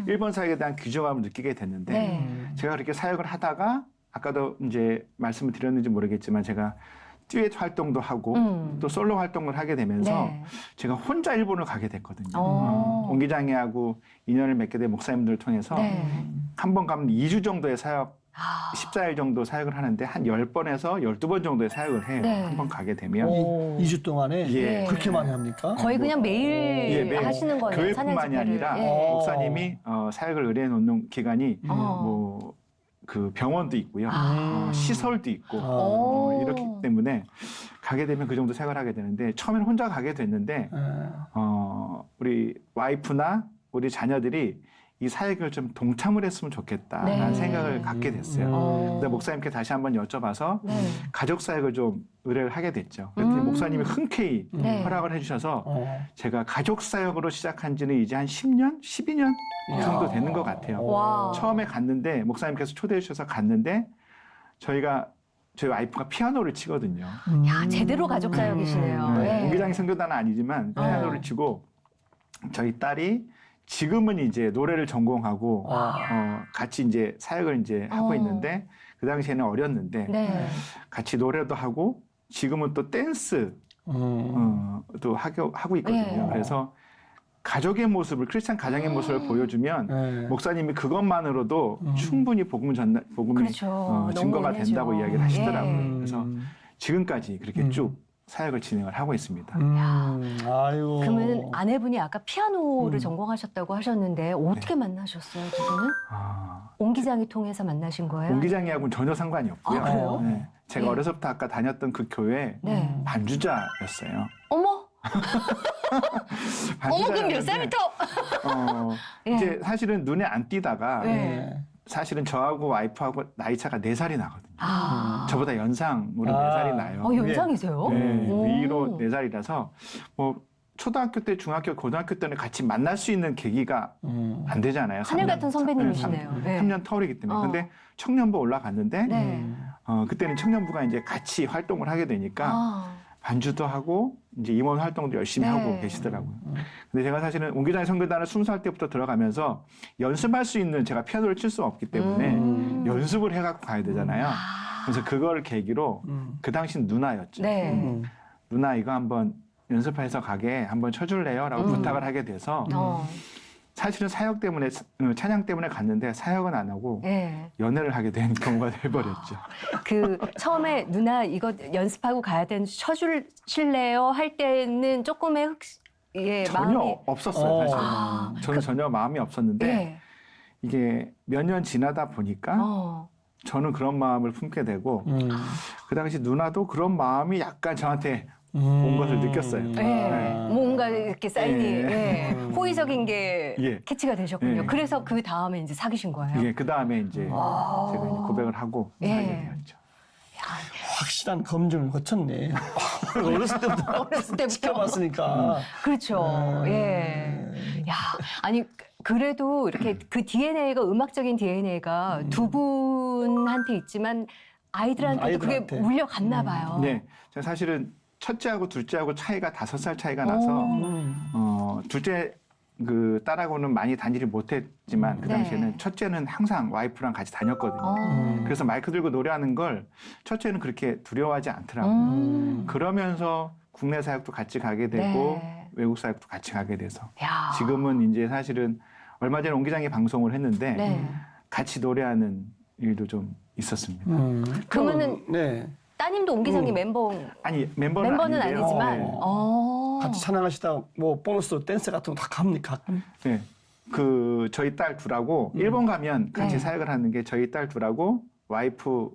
일본 사역에 대한 귀중함을 느끼게 됐는데 네. 제가 그렇게 사역을 하다가 아까도 이제 말씀을 드렸는지 모르겠지만 제가 듀엣 활동도 하고 또 솔로 활동을 하게 되면서 네. 제가 혼자 일본을 가게 됐거든요. 오. 옹기장애하고 인연을 맺게 된 목사님들을 통해서 네. 한 번 가면 2주 정도의 사역, 아. 14일 정도 사역을 하는데 한 10번에서 12번 정도의 사역을 해요. 네. 한 번 가게 되면. 오. 2주 동안에 예. 그렇게 많이 합니까? 거의 그냥 매일 매일 하시는 거네요. 교회뿐만이 찬양 집회를. 아니라 예. 목사님이 사역을 의뢰해 놓는 기관이 어. 뭐 그 병원도 있고요. 아. 시설도 있고 오. 이렇기 때문에 가게 되면 그 정도 생각을 하게 되는데 처음에는 혼자 가게 됐는데 우리 와이프나 우리 자녀들이 이 사역을 좀 동참을 했으면 좋겠다라는 네. 생각을 갖게 됐어요. 근데 목사님께 다시 한번 여쭤봐서 네. 가족 사역을 좀 의뢰를 하게 됐죠. 그랬더니 목사님이 흔쾌히 네. 허락을 해주셔서 제가 가족 사역으로 시작한 지는 이제 한 10년, 12년 정도 되는 것 같아요. 와. 처음에 갔는데 목사님께서 초대해 주셔서 갔는데 저희 와이프가 피아노를 치거든요. 야, 제대로 가족 사역이시네요. 예. 옹기장이 선교단은 아니지만 피아노를 치고 저희 딸이 지금은 이제 노래를 전공하고 같이 이제 사역을 이제 하고 있는데 그 당시에는 어렸는데 네. 같이 노래도 하고 지금은 또 댄스 또 하고 있거든요. 네. 그래서 가족의 모습을 크리스찬 가정의 모습을 보여주면 네. 목사님이 그것만으로도 충분히 복음이 그렇죠. 너무 증거가 은혜죠. 된다고 이야기를 하시더라고요. 예. 그래서 지금까지 그렇게 쭉 사역을 진행을 하고 있습니다. 아이고. 그러면 아내분이 아까 피아노를 전공하셨다고 하셨는데 어떻게 만나셨어요, 두 분은? 아, 옹기장이 통해서 만나신 거예요? 옹기장이하고는 전혀 상관이 없고요. 아, 그래요? 네. 제가 네. 어려서부터 아까 다녔던 그 교회 네. 반주자였어요. 어머, 어머, 그럼 몇 반주자였는데, 살부터? 예. 이제 사실은 눈에 안 띄다가 네. 사실은 저하고 와이프하고 나이 차가 4살이 나거든요. 아, 저보다 연상으로 아. 4살이 나요. 연상이세요? 네, 오. 위로 4살이라서 뭐 초등학교 때, 중학교, 고등학교 때는 같이 만날 수 있는 계기가 안 되잖아요. 하늘 같은 선배님이시네요. 네. 3년 터울이기 때문에. 어. 근데 청년부 올라갔는데 네. 그때는 청년부가 이제 같이 활동을 하게 되니까 아, 반주도 하고 이제 임원 활동도 열심히 네. 하고 계시더라고요. 근데 제가 사실은 옹기장의 성교단을 20살 때부터 들어가면서 연습할 수 있는 제가 피아노를 칠 수 없기 때문에 연습을 해갖고 가야 되잖아요. 그래서 그걸 계기로 그 당시는 누나였죠. 네. 누나 이거 한번 연습해서 가게 한번 쳐줄래요? 라고 부탁을 하게 돼서 사실은 사역 때문에 찬양 때문에 갔는데 사역은 안 하고 네. 연애를 하게 된 경우가 돼버렸죠. 그 처음에 누나 이거 연습하고 가야 되는데 쳐주실래요? 할 때는 조금의 전혀 마음이 없었어요. 사실. 아, 저는 전혀 마음이 없었는데 네. 이게 몇 년 지나다 보니까 저는 그런 마음을 품게 되고 그 당시 누나도 그런 마음이 약간 저한테 온 것을 느꼈어요. 네. 뭔가 이렇게 사인이 예. 호의적인 게 예. 캐치가 되셨군요. 예. 그래서 그 다음에 이제 사귀신 거예요. 이게 그 다음에 이제 제가 이제 고백을 하고 예. 살게 되었죠. 확실한 검증을 거쳤네. 어렸을 때부터 어렸을 때부터. 지켜봤으니까. 그렇죠. 예. 야, 아니 그래도 이렇게 그 DNA가 음악적인 DNA가 두 분한테 있지만 아이들한테도 그게 아이들한테. 물려갔나 봐요. 네, 제가 사실은 첫째하고 둘째하고 차이가 5살 차이가 나서 둘째 그 딸하고는 많이 다니지 못했지만 그 네. 당시에는 첫째는 항상 와이프랑 같이 다녔거든요. 그래서 마이크 들고 노래하는 걸 첫째는 그렇게 두려워하지 않더라고요. 그러면서 국내 사역도 같이 가게 되고 네. 외국 사역도 같이 가게 돼서 야. 지금은 이제 사실은 얼마 전에 옹기장이 방송을 했는데 네. 같이 노래하는 일도 좀 있었습니다. 그러면은 네. 따님도 옹기장이 아니 멤버는 멤버는 아닌데요. 아니지만 네. 같이 찬양하시다 뭐 보너스 댄스 같은 거 다 갑니까? 네. 그 저희 딸 둘하고 일본 가면 같이 네. 사역을 하는 게 저희 딸 둘하고 와이프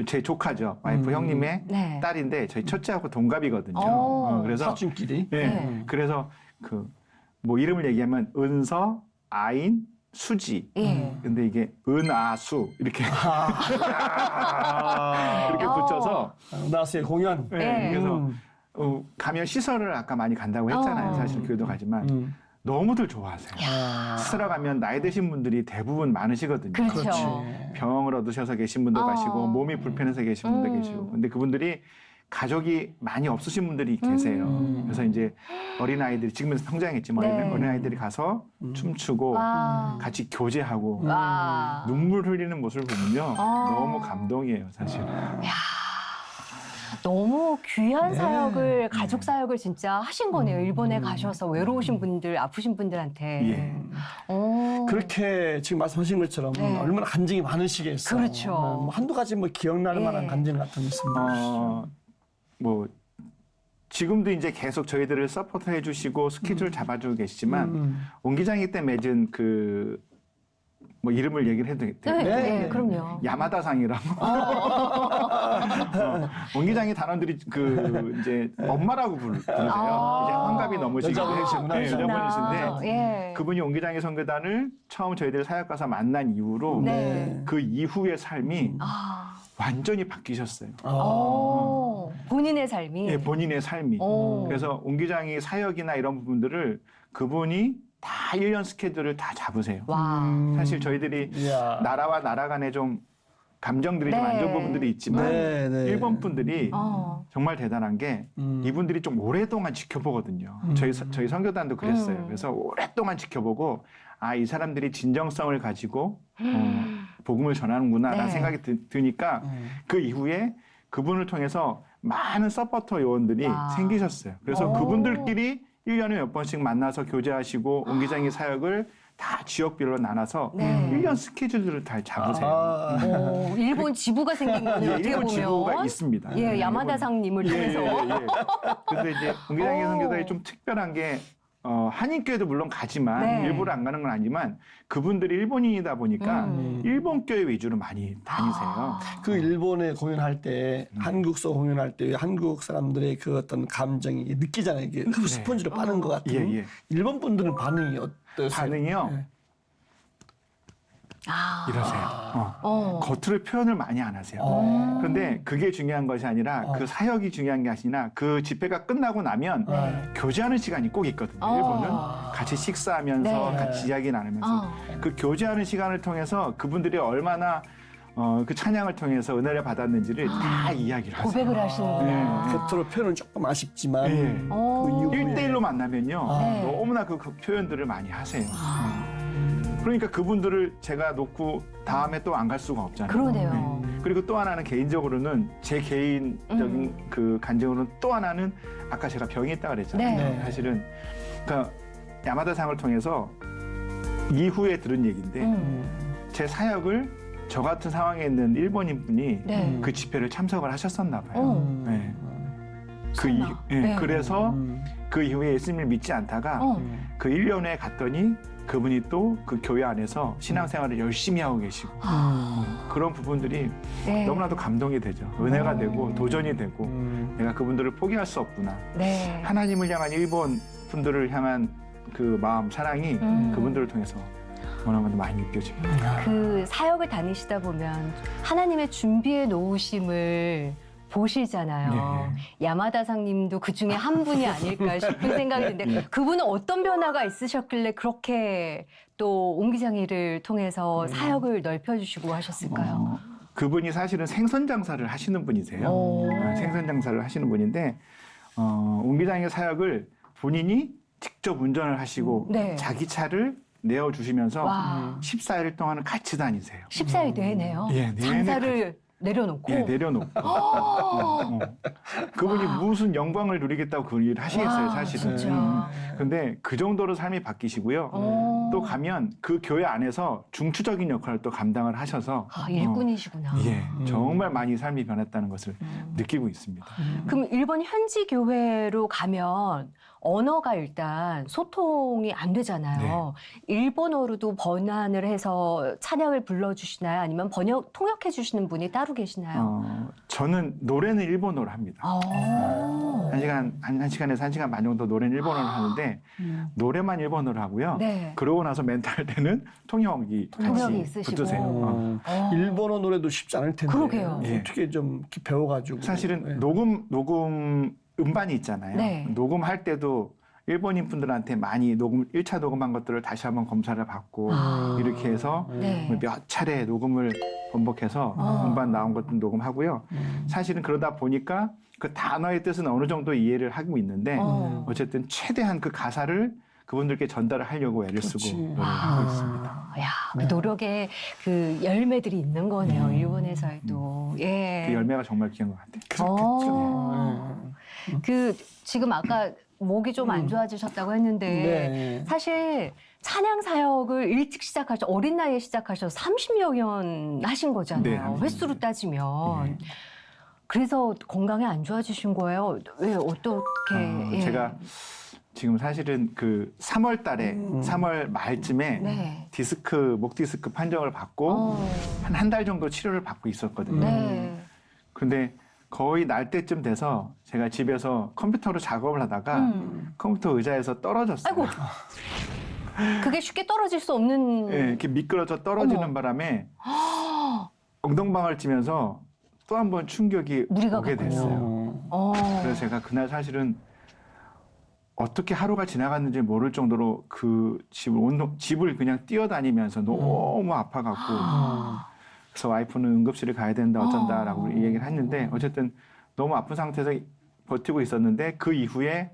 제 조카죠. 와이프 형님의 네. 딸인데 저희 첫째하고 동갑이거든요. 오. 그래서 사촌끼리. 네. 네. 그래서 그 뭐 이름을 얘기하면 은서, 아인, 수지. 예. 근데 이게 은아수 이렇게 이렇게 붙여서 나스의 공연. 네. 네. 그래서 가면 시설을 아까 많이 간다고 했잖아요. 사실 교회도 가지만 너무들 좋아하세요. 시설에 가면 나이 드신 분들이 대부분 많으시거든요. 그렇죠. 병을 얻으셔서 계신 분도 가시고 몸이 불편해서 계신 분도 음. 계시고 근데 그분들이 가족이 많이 없으신 분들이 계세요. 그래서 이제 어린아이들이 지금은 성장했지만 네. 어린아이들이 가서 춤추고 와. 같이 교제하고 와. 눈물 흘리는 모습을 보면요. 아. 너무 감동이에요, 사실. 너무 귀한 사역을 가족 사역을 진짜 하신 거네요. 일본에 가셔서 외로우신 분들, 아프신 분들한테. 예. 오. 그렇게 지금 말씀하신 것처럼 네. 얼마나 간증이 많으시겠어요. 그렇죠. 뭐 한두 가지 뭐 기억날 예. 만한 간증 같은 거 있습니다. 뭐 지금도 이제 계속 저희들을 서포트해 주시고 스케줄 잡아주고 계시지만 옹기장이 때 맺은 그 뭐 이름을 얘기를 해도 돼요? 네, 네, 네. 그럼요. 야마다상이라고. 옹기장이 단원들이 그 이제 엄마라고 부르세요. 이제 환갑이 넘으시기도 여자분이시구나. 네, 여자분이신데 예. 그분이 옹기장의 선교단을 처음 저희들 사역 가서 만난 이후로 네. 그 이후의 삶이 아. 완전히 바뀌셨어요. 본인의 삶이. 예, 본인의 삶이. 오. 그래서 옹기장이 사역이나 이런 부분들을 그분이 다 1년 스케줄을 다 잡으세요. 와. 사실 저희들이 이야. 나라와 나라 간에 좀 감정들이 좀 네. 안 좋은 부분들이 있지만 네, 네. 일본 분들이 어. 정말 대단한 게 이분들이 좀 오랫동안 지켜보거든요. 저희 선교단도 그랬어요. 그래서 오랫동안 지켜보고 아, 이 사람들이 진정성을 가지고 복음을 전하는구나라는 네. 생각이 드니까 그 이후에 그분을 통해서 많은 서포터 요원들이 와. 생기셨어요. 그래서 오. 그분들끼리 1년에 몇 번씩 만나서 교제하시고 옹기장의 사역을 다 지역별로 나눠서 네. 1년 스케줄들을 다 잡으세요. 아, 일본 지부가 생긴 거네요. 예, 어떻게 일본 보면. 지부가 있습니다. 예, 야마다상님을 통해서. 그런데 이제 옹기장의 오. 선교사들이 좀 특별한 게 한인교회도 물론 가지만 네. 일부러 안 가는 건 아니지만 그분들이 일본인이다 보니까 일본 교회 위주로 많이 다니세요. 그 일본에 공연할 때 한국서 공연할 때 한국 사람들의 그 어떤 감정이 느끼잖아요. 이게 그 스펀지로 빠는 것 같은. 예, 예. 일본 분들은 반응이 어떠세요? 반응이요. 네. 아. 이러세요. 겉으로 표현을 많이 안 하세요. 그런데 그게 중요한 것이 아니라 그 사역이 중요한 게 아니라 그 집회가 끝나고 나면 교제하는 시간이 꼭 있거든요. 일본은 같이 식사하면서 네. 같이 이야기 나누면서 그 교제하는 시간을 통해서 그분들이 얼마나 그 찬양을 통해서 은혜를 받았는지를 다 이야기를 하세요. 고백을 하시는구나. 겉으로 표현은 조금 아쉽지만 예. 그 이후에 1대1로 만나면요. 네. 너무나 그 표현들을 많이 하세요. 그러니까 그분들을 제가 놓고 다음에 또 안 갈 수가 없잖아요. 그러네요. 그리고 또 하나는 개인적으로는 제 개인적인 그 간증으로는 또 하나는 아까 제가 병이 있다고 그랬잖아요. 네. 사실은 그러니까 야마다상을 통해서 이후에 들은 얘기인데 제 사역을 저 같은 상황에 있는 일본인 분이 네. 그 집회를 참석을 하셨었나 봐요. 어. 네. 설마. 네. 그래서 그 이후에 예수님을 믿지 않다가 그 1년 후에 갔더니 그분이 또 그 교회 안에서 신앙생활을 열심히 하고 계시고 그런 부분들이 네. 너무나도 감동이 되죠. 은혜가 되고 도전이 되고 내가 그분들을 포기할 수 없구나. 네. 하나님을 향한 일본 분들을 향한 그 마음, 사랑이 그분들을 통해서 너무나도 많이 느껴집니다. 그 사역을 다니시다 보면 하나님의 준비해 놓으심을 보시잖아요. 야마다상님도 그 중에 한 분이 아닐까 싶은 생각이 드는데 그분은 어떤 변화가 있으셨길래 그렇게 또 옹기장이를 통해서 사역을 넓혀주시고 하셨을까요? 그분이 사실은 생선 장사를 하시는 분이세요. 오. 생선 장사를 하시는 분인데 옹기장의 사역을 본인이 직접 운전을 하시고 네. 자기 차를 내어주시면서 와. 14일 동안은 같이 다니세요. 14일 내내요. 예, 내내 장사를 내려놓고. 예, 내려놓고. 그분이 무슨 영광을 누리겠다고 그 일을 하시겠어요, 와, 사실은. 진짜. 근데 그 정도로 삶이 바뀌시고요. 또 가면 그 교회 안에서 중추적인 역할을 또 감당을 하셔서 일꾼이시구나. 예, 정말 많이 삶이 변했다는 것을 느끼고 있습니다. 그럼 일본 현지 교회로 가면 언어가 일단 소통이 안 되잖아요. 일본어로도 번안을 해서 찬양을 불러주시나요? 아니면 통역해 주시는 분이 따로 계시나요? 저는 노래는 일본어로 합니다. 한 시간에서 1시간 반 정도 노래는 일본어로 하는데 노래만 일본어로 하고요. 네. 그러고 나서 멘탈 때는 통역이 같이 있으시고. 붙으세요. 일본어 노래도 쉽지 않을 텐데 그러게요. 예. 어떻게 좀 이렇게 배워가지고 사실은 예. 녹음 음반이 있잖아요. 네. 녹음할 때도 일본인 분들한테 많이 1차 녹음한 것들을 다시 한번 검사를 받고 이렇게 해서 네. 몇 차례 녹음을 번복해서 음반 나온 것들 녹음하고요. 사실은 그러다 보니까 그 단어의 뜻은 어느 정도 이해를 하고 있는데 어쨌든 최대한 그 가사를 그분들께 전달을 하려고 애를 쓰고 노력을 하고 있습니다. 야, 그 노력에 그 열매들이 있는 거네요. 일본에서도. 예. 그 열매가 정말 귀한 것 같아요. 그 지금 아까 목이 좀 안 좋아지셨다고 했는데 네. 사실 찬양 사역을 일찍 어린 나이에 시작하셔서 30여 년 하신 거잖아요. 네, 횟수로 따지면. 네. 그래서 건강이 안 좋아지신 거예요? 왜 어떻게? 예. 제가 지금 사실은 그 3월 달에 3월 말쯤에 네. 목 디스크 판정을 받고 한 달 정도 치료를 받고 있었거든요. 네. 근데 거의 날 때쯤 돼서 제가 집에서 컴퓨터로 작업을 하다가 컴퓨터 의자에서 떨어졌어요. 아이고. 그게 쉽게 떨어질 수 없는. 예, 이렇게 미끄러져 떨어지는 어머. 바람에 엉덩방을 치면서 또 한 번 충격이 무리가 오게 갔군요. 됐어요. 그래서 제가 그날 사실은 어떻게 하루가 지나갔는지 모를 정도로 그 집을 그냥 뛰어다니면서 너무 아파갖고 그래서 와이프는 응급실에 가야 된다 어쩐다라고 얘기를 했는데 어쨌든 너무 아픈 상태에서 버티고 있었는데 그 이후에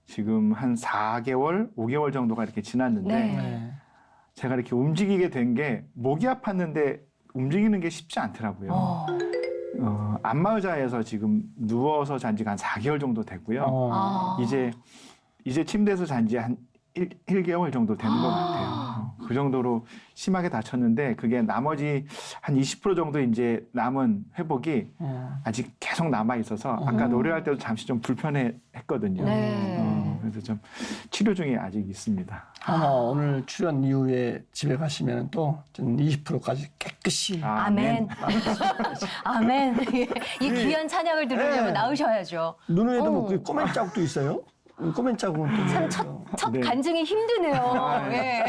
지금 한 4개월, 5개월 정도가 이렇게 지났는데 네. 제가 이렇게 움직이게 된 게 목이 아팠는데 움직이는 게 쉽지 않더라고요. 안마의자에서 지금 누워서 잔 지가 한 4개월 정도 됐고요. 이제 이제 침대에서 잔 지 한 1개월 정도 되는 것 같아요. 그 정도로 심하게 다쳤는데 그게 나머지 한 20% 정도 이제 남은 회복이 아직 계속 남아 있어서 아까 노래할 때도 잠시 좀 불편했거든요. 네. 그래서 좀 치료 중에 아직 있습니다. 아마 오늘 출연 이후에 집에 가시면 또 20%까지 깨끗이 아멘. 아멘. 이 귀한 찬양을 들으려면 네. 나으셔야죠. 눈에도 뭐 꼬맨 자국도 있어요. 꼬맨 자국은 또 첫 네. 간증이 힘드네요. 아, 예.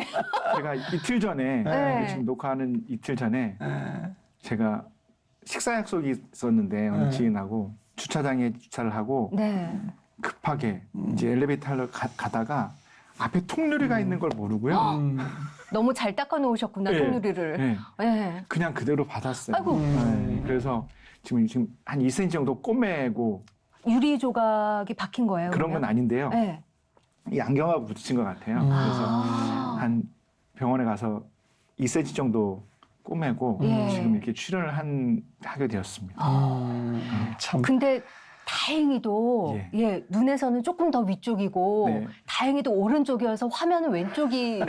제가 이틀 전에 네. 지금 녹화하는 이틀 전에 예. 제가 식사 약속이 있었는데 어느 네. 지인하고 주차장에 주차를 하고 네. 급하게 이제 엘리베이터를 가다가 앞에 통유리가 있는 걸 모르고요. 너무 잘 닦아 놓으셨구나, 네. 통유리를. 네. 네. 그냥 그대로 받았어요. 아이고. 네. 그래서 지금 한 2cm 정도 꼬매고 유리 조각이 박힌 거예요. 그런 건 그러면? 아닌데요. 네. 이 안경하고 부딪힌 것 같아요. 그래서 한 병원에 가서 2cm 정도 꼬매고 예. 지금 이렇게 출연을 하게 되었습니다. 참. 근데 다행히도 예. 눈에서는 조금 더 위쪽이고 네. 다행히도 오른쪽이어서 화면은 왼쪽이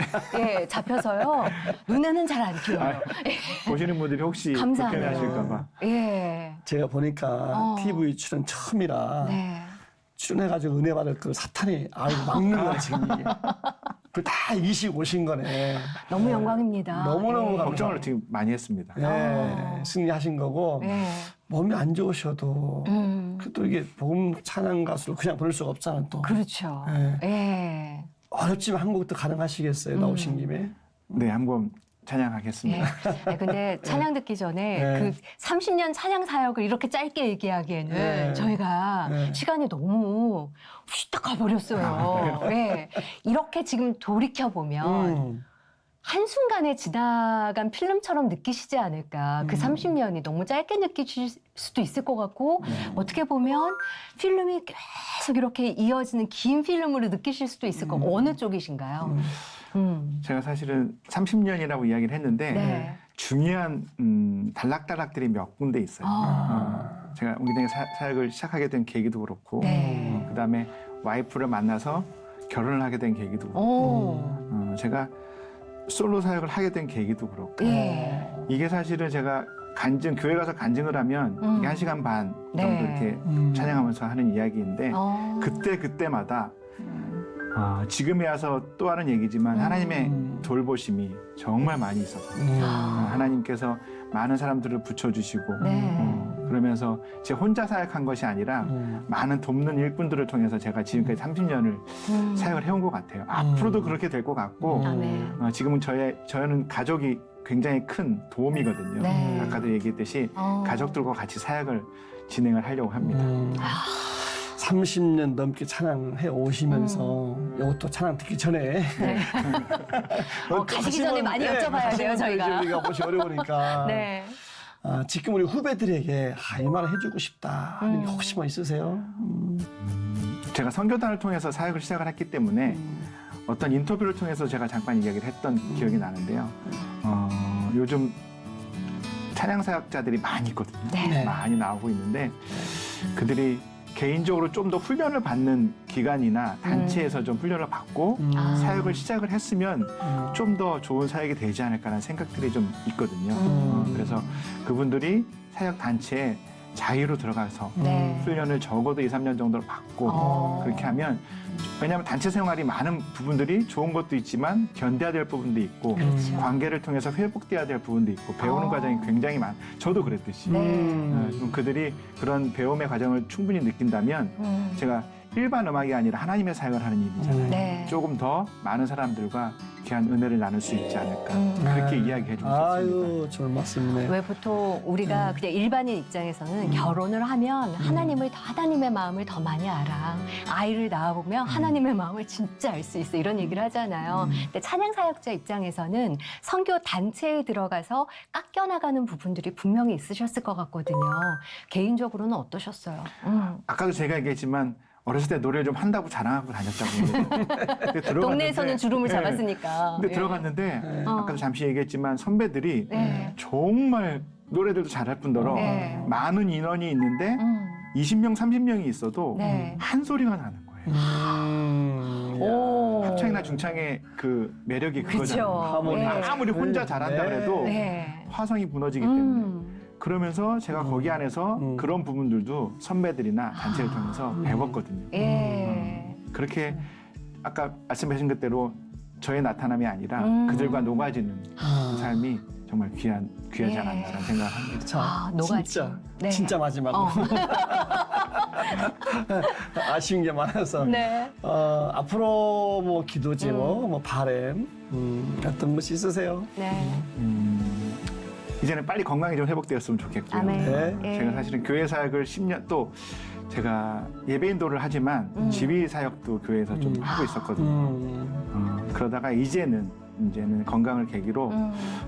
잡혀서요. 눈에는 잘 안 띄어요. 보시는 분들이 혹시 감사하네요. 불편하실까 봐. 예. 제가 보니까 TV 출연 처음이라 네. 출연해가지고 은혜 받을 그 사탄이 막는 거야 지금 이게. 그다 이기시고 오신 거네. 너무 영광입니다. 너무너무 예. 걱정을 지금 많이 했습니다. 예, 승리하신 거고 예. 몸이 안 좋으셔도 또 이게 복음 찬양 가수를 그냥 보낼 수가 없잖아 또. 그렇죠. 예. 예. 어렵지만 한 곡도 가능하시겠어요 나오신 김에. 네, 한번 찬양하겠습니다. 네, 근데 찬양 듣기 전에 네. 그 30년 찬양 사역을 이렇게 짧게 얘기하기에는 네. 저희가 네. 시간이 너무 후딱 가버렸어요. 네. 이렇게 지금 돌이켜보면 한순간에 지나간 필름처럼 느끼시지 않을까. 그 30년이 너무 짧게 느끼실 수도 있을 것 같고 어떻게 보면 필름이 계속 이렇게 이어지는 긴 필름으로 느끼실 수도 있을 거고 어느 쪽이신가요? 제가 사실은 30년이라고 이야기를 했는데 네. 중요한 단락단락들이 몇 군데 있어요. 제가 옹기장의 사역을 시작하게 된 계기도 그렇고 네. 그다음에 와이프를 만나서 결혼을 하게 된 계기도 그렇고 오. 제가 솔로 사역을 하게 된 계기도 그렇고 예. 이게 사실은 제가 교회 가서 간증을 하면 이게 1시간 반 정도 네. 이렇게 찬양하면서 하는 이야기인데 그때마다 지금에 와서 또 하는 얘기지만 하나님의 돌보심이 정말 많이 있었거든요. 하나님께서 많은 사람들을 붙여주시고 네. 그러면서 제 혼자 사역한 것이 아니라 많은 돕는 일꾼들을 통해서 제가 지금까지 30년을 사역을 해온 것 같아요. 앞으로도 그렇게 될 것 같고 아멘. 지금은 저는 가족이 굉장히 큰 도움이거든요. 네. 아까도 얘기했듯이 가족들과 같이 사역을 진행을 하려고 합니다. 30년 넘게 찬양해 오시면서 이것도 찬양 듣기 전에 네. 가시기 전에 많이 여쭤봐야 돼요, 저희가. 우리가 보시 어려우니까. 네. 지금 우리 후배들에게 이 말을 해주고 싶다 하는 게 혹시 뭐 있으세요? 제가 선교단을 통해서 사역을 시작을 했기 때문에 어떤 인터뷰를 통해서 제가 잠깐 이야기를 했던 기억이 나는데요. 요즘 찬양 사역자들이 많이 있거든요. 네. 많이 나오고 있는데 그들이 개인적으로 좀 더 훈련을 받는 기관이나 단체에서 좀 훈련을 받고 사역을 시작을 했으면 좀 더 좋은 사역이 되지 않을까라는 생각들이 좀 있거든요. 그래서 그분들이 사역 단체에 자유로 들어가서 네. 훈련을 적어도 2, 3년 정도를 받고 그렇게 하면 왜냐하면 단체 생활이 많은 부분들이 좋은 것도 있지만 견뎌야 될 부분도 있고 그렇죠. 관계를 통해서 회복돼야 될 부분도 있고 배우는 과정이 굉장히 저도 그랬듯이 좀 그들이 그런 배움의 과정을 충분히 느낀다면 제가 일반 음악이 아니라 하나님의 사역을 하는 일이잖아요. 네. 조금 더 많은 사람들과 귀한 은혜를 나눌 수 있지 않을까 그렇게 이야기해 주고 싶습니다. 아유, 좋은 말씀이네. 왜 보통 우리가 그냥 일반인 입장에서는 결혼을 하면 하나님의 마음을 더 많이 알아. 아이를 낳아보면 하나님의 마음을 진짜 알 수 있어. 이런 얘기를 하잖아요. 근데 찬양 사역자 입장에서는 선교 단체에 들어가서 깎여나가는 부분들이 분명히 있으셨을 것 같거든요. 개인적으로는 어떠셨어요? 아까도 제가 얘기했지만 어렸을 때 노래를 좀 한다고 자랑하고 다녔다고. 근데 들어갔는데, 동네에서는 주름을 잡았으니까. 근데 예. 들어갔는데 아까도 잠시 얘기했지만 선배들이 네. 정말 노래들도 잘할 뿐더러 네. 많은 인원이 있는데 20명, 30명이 있어도 네. 한 소리가 나는 거예요. 오. 합창이나 중창의 그 매력이 그쵸. 그거잖아요. 하모니. 아무리 혼자 잘한다 네. 그래도 네. 화성이 무너지기 때문에. 그러면서 제가 거기 안에서 음. 그런 부분들도 선배들이나 단체를 통해서 배웠거든요. 예. 그렇게 아까 말씀하신 것대로 저의 나타남이 아니라 그들과 녹아지는 삶이 정말 귀하지 예. 않았나라는 생각을 합니다. 자, 아, 녹아지. 진짜, 네. 진짜 마지막으로. 아쉬운 게 많아서. 네. 앞으로 뭐 기도 제목, 뭐 바램, 어떤 것이 있으세요? 네. 이제는 빨리 건강이 좀 회복되었으면 좋겠고요. 아멘. 네. 예. 제가 사실은 교회 사역을 10년 또 제가 예배인도를 하지만 지휘 사역도 교회에서 좀 하고 있었거든요. 그러다가 이제는 건강을 계기로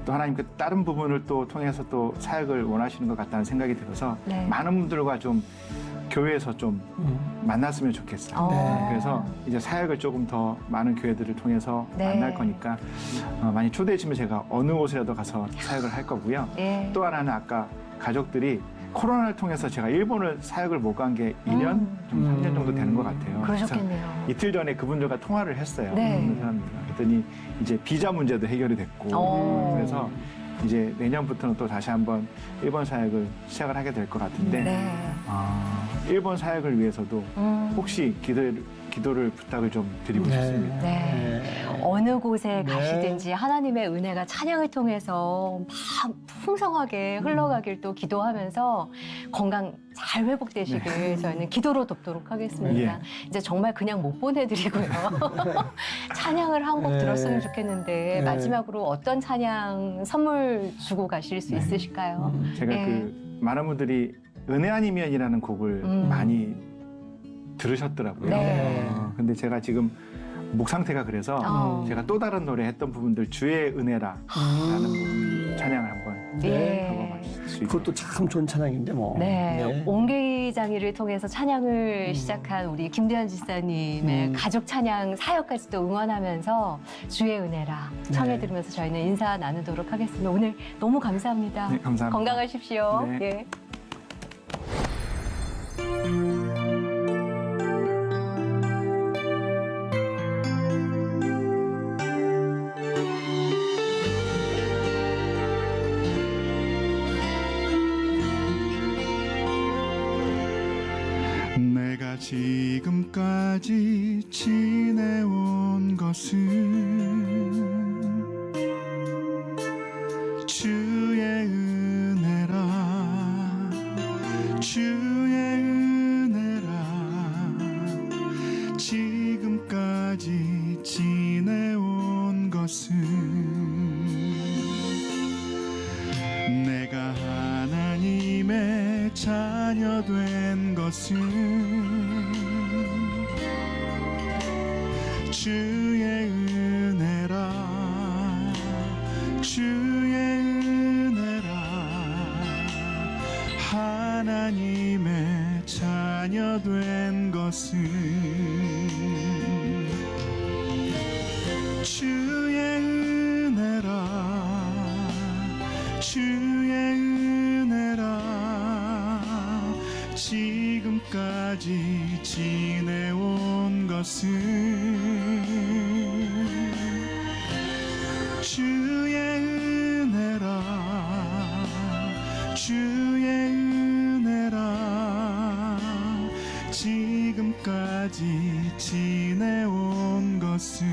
또 하나님께 다른 부분을 또 통해서 또 사역을 원하시는 것 같다는 생각이 들어서 네. 많은 분들과 좀 교회에서 좀 만났으면 좋겠어요. 네. 그래서 이제 사역을 조금 더 많은 교회들을 통해서 네. 만날 거니까 많이 초대해 주시면 제가 어느 곳이라도 가서 사역을 할 거고요. 예. 또 하나는 아까 가족들이 코로나를 통해서 제가 일본을 사역을 못 간 게 2년, 좀 3년 정도 되는 것 같아요. 그러셨겠네요. 그래서 이틀 전에 그분들과 통화를 했어요. 네. 어느 사람들과. 그랬더니 이제 비자 문제도 해결이 됐고 그래서 이제 내년부터는 또 다시 한번 일본 사역을 시작을 하게 될 것 같은데 네. 일본 사역을 위해서도 혹시 기도를 부탁을 좀 드리고 싶습니다. 네. 어느 곳에 네. 가시든지 하나님의 은혜가 찬양을 통해서 막 풍성하게 흘러가길 또 기도하면서 건강 잘 회복되시길 저희는 기도로 돕도록 하겠습니다. 예. 이제 정말 그냥 못 보내드리고요. 찬양을 한 곡 네. 들었으면 좋겠는데 네. 마지막으로 어떤 찬양 선물 주고 가실 수 있으실까요? 제가 예. 그 많은 분들이 은혜 아니면이라는 곡을 많이 들으셨더라고요. 네. 근데 제가 지금 목 상태가 그래서 제가 또 다른 노래 했던 부분들 주의 은혜라라는 부분 찬양을 한번 예. 하고 마실 수 있고 그것도 참 좋은 찬양인데 뭐. 네, 옹기장이를 통해서 찬양을 시작한 우리 김대현 지사님의 가족 찬양 사역까지도 응원하면서 주의 은혜라 청해 들으면서 저희는 인사 나누도록 하겠습니다. 오늘 너무 감사합니다. 네, 감사합니다. 건강하십시오. 네. 예. 내가 지금까지 지내온 것은 주의 은혜라 주의 은혜라 지금까지 지내온 것은 내가 하나님의 자녀 된 것은 주의 은혜라 주의 은혜라 하나님의 자녀 된 것은 주의 은혜라 주의 은혜라 지금까지 지내온 것은 주의 은혜라 주의 은혜라 지금까지 지내온 것은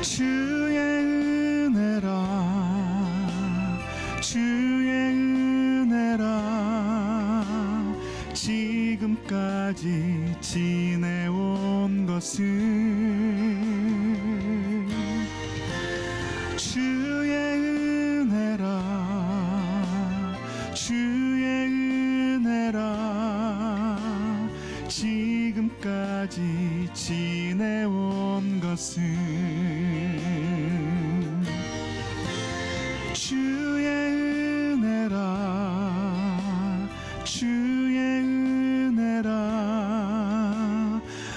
주의 은혜라 주의 은혜라 지금까지 지내온 것은 주의 은혜라 주의 은혜라 지금까지 지내온 것은 것은 주의 은혜라 주의 은혜라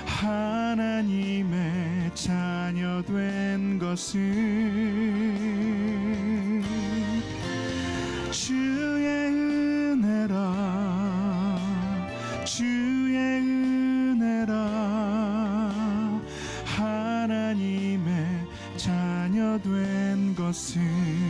하나님의 자녀 된 것은 주의 은혜라 주의 은혜라 하나님의 자녀 된 것은